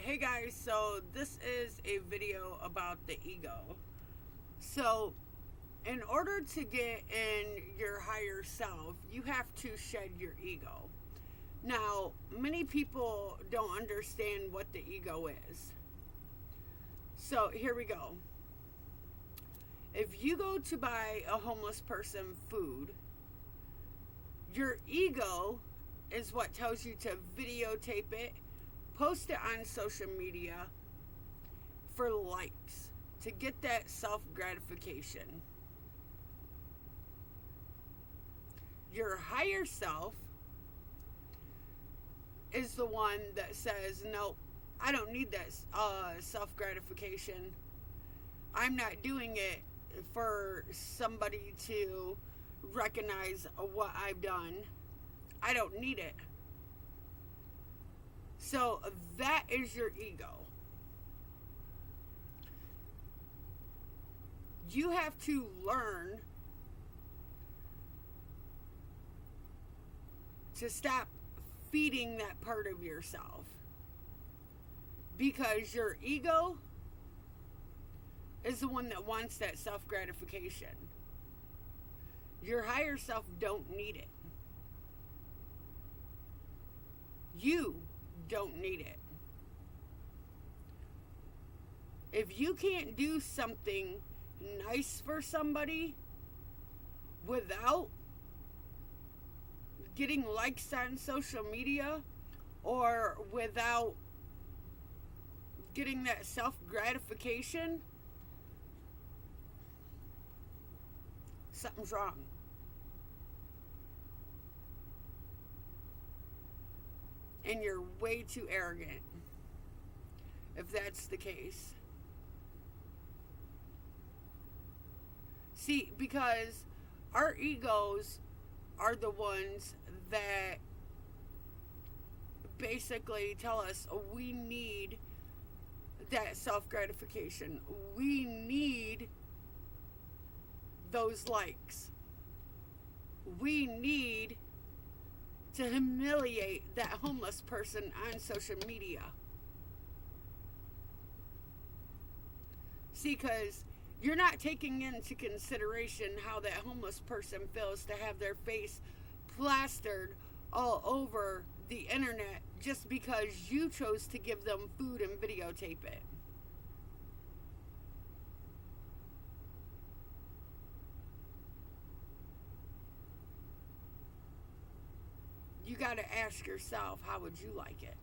Hey guys, so this is a video about the ego. So, in order to get in your higher self, you have to shed your ego. Now, many people don't understand what the ego is. So, here we go. If you go to buy a homeless person food, your ego is what tells you to videotape it, post it on social media for likes, to get that self-gratification. Your higher self is the one that says, no, I don't need that self-gratification. I'm not doing it for somebody to recognize what I've done. I don't need it. So that is your ego. You have to learn to stop feeding that part of yourself, because your ego is the one that wants that self-gratification. Your higher self don't need it. You don't need it. If you can't do something nice for somebody without getting likes on social media, or without getting that self-gratification, something's wrong. And you're way too arrogant if that's the case. See, because our egos are the ones that basically tell us we need that self-gratification. We need those likes. We need to humiliate that homeless person on social media. See, because you're not taking into consideration how that homeless person feels to have their face plastered all over the internet just because you chose to give them food and videotape it. You got to ask yourself, how would you like it?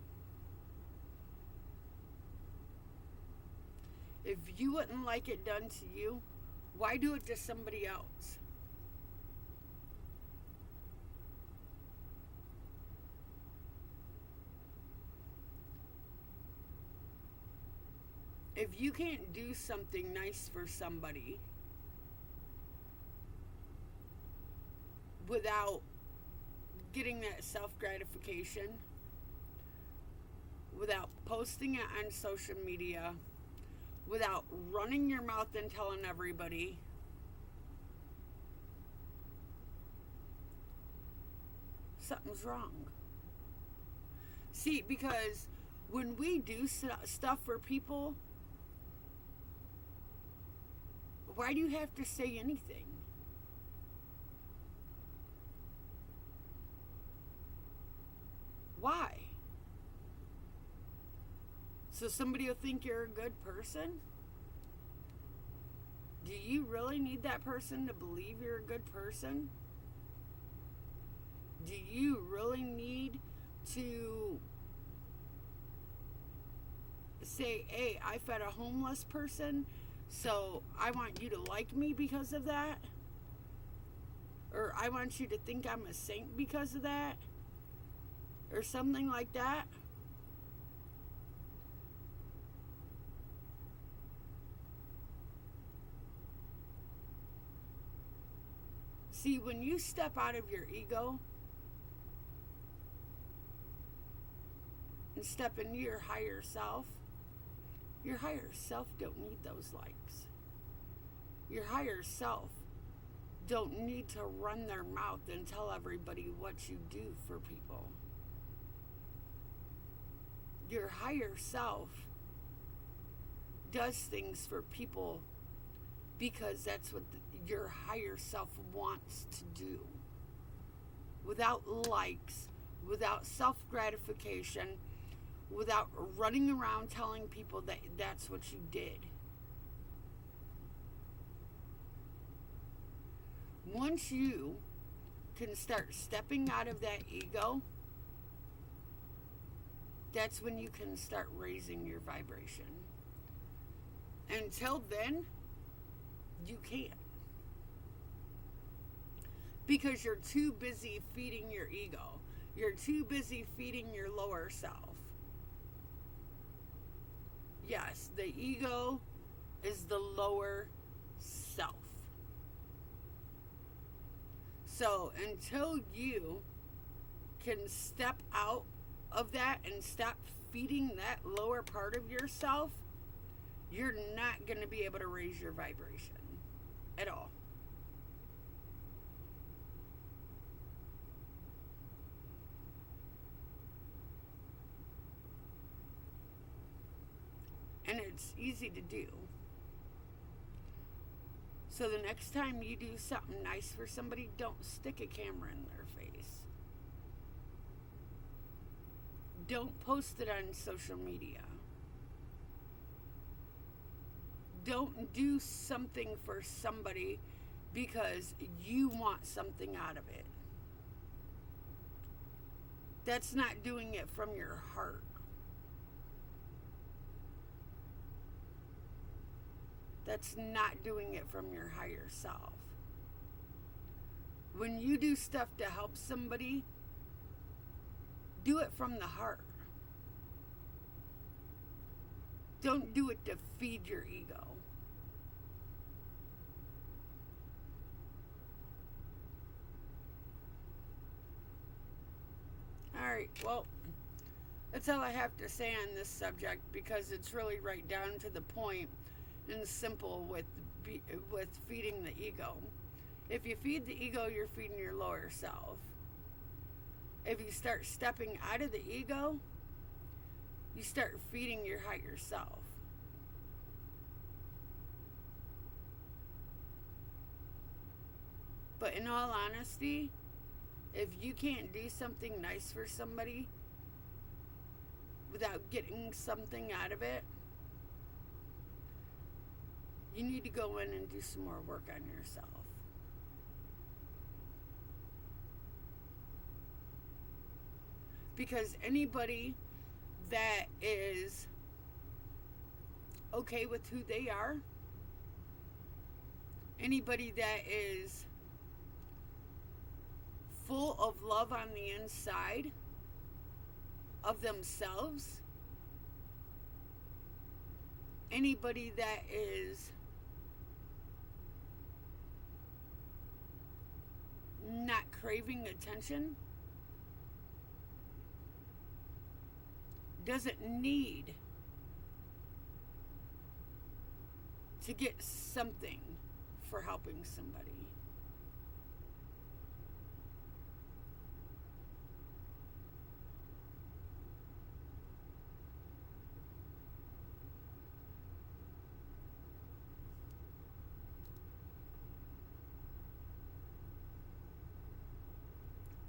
If you wouldn't like it done to you, why do it to somebody else? If you can't do something nice for somebody without getting that self-gratification, without posting it on social media, without running your mouth and telling everybody, something's wrong. See, because when we do stuff for people, why do you have to say anything? Why? So somebody will think you're a good person? Do you really need that person to believe you're a good person? Do you really need to say, hey, I fed a homeless person, so I want you to like me because of that? Or I want you to think I'm a saint because of that? Or something like that? See, when you step out of your ego and step into your higher self don't need those likes. Your higher self don't need to run their mouth and tell everybody what you do for people. your higher self does things for people because that's what your higher self wants to do. Without likes, without self-gratification, without running around telling people that that's what you did. Once you can start stepping out of that ego, that's when you can start raising your vibration. Until then, you can't. Because you're too busy feeding your ego. You're too busy feeding your lower self. Yes, the ego is the lower self. So until you can step out of that and stop feeding that lower part of yourself, you're not going to be able to raise your vibration at all. And it's easy to do. So the next time you do something nice for somebody, don't stick a camera in their face. Don't post it on social media. Don't do something for somebody because you want something out of it. That's not doing it from your heart. That's not doing it from your higher self. When you do stuff to help somebody, do it from the heart. Don't do it to feed your ego. Alright, well, that's all I have to say on this subject because it's really right down to the point and simple with feeding the ego. If you feed the ego, you're feeding your lower self. If you start stepping out of the ego, you start feeding your higher self. But in all honesty, if you can't do something nice for somebody without getting something out of it, you need to go in and do some more work on yourself. Because anybody that is okay with who they are, anybody that is full of love on the inside of themselves, anybody that is not craving attention doesn't need to get something for helping somebody.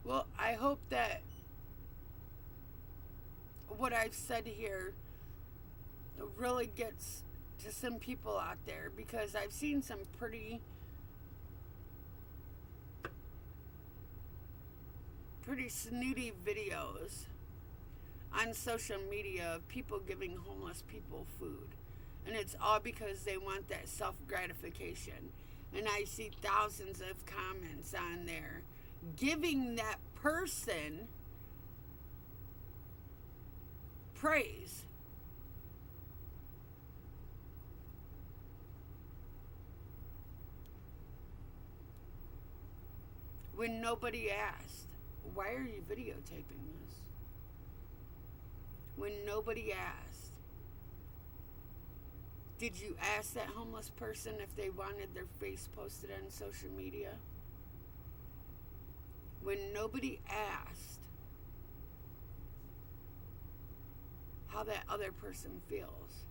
Well, I hope that what I've said here really gets to some people out there, because I've seen some pretty snooty videos on social media of people giving homeless people food. And it's all because they want that self-gratification. And I see thousands of comments on there giving that person praise. When nobody asked, why are you videotaping this? When nobody asked, did you ask that homeless person if they wanted their face posted on social media? When nobody asked, how that other person feels.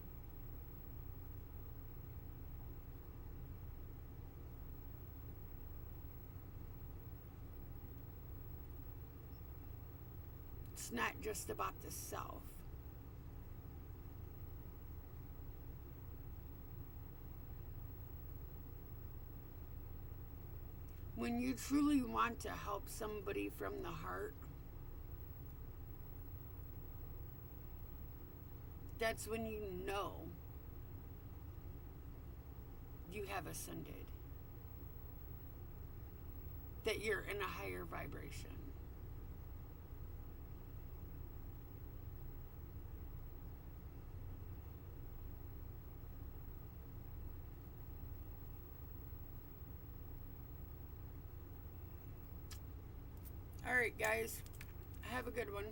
It's not just about the self. When you truly want to help somebody from the heart, that's when you know you have ascended. That you're in a higher vibration. All right, guys. Have a good one.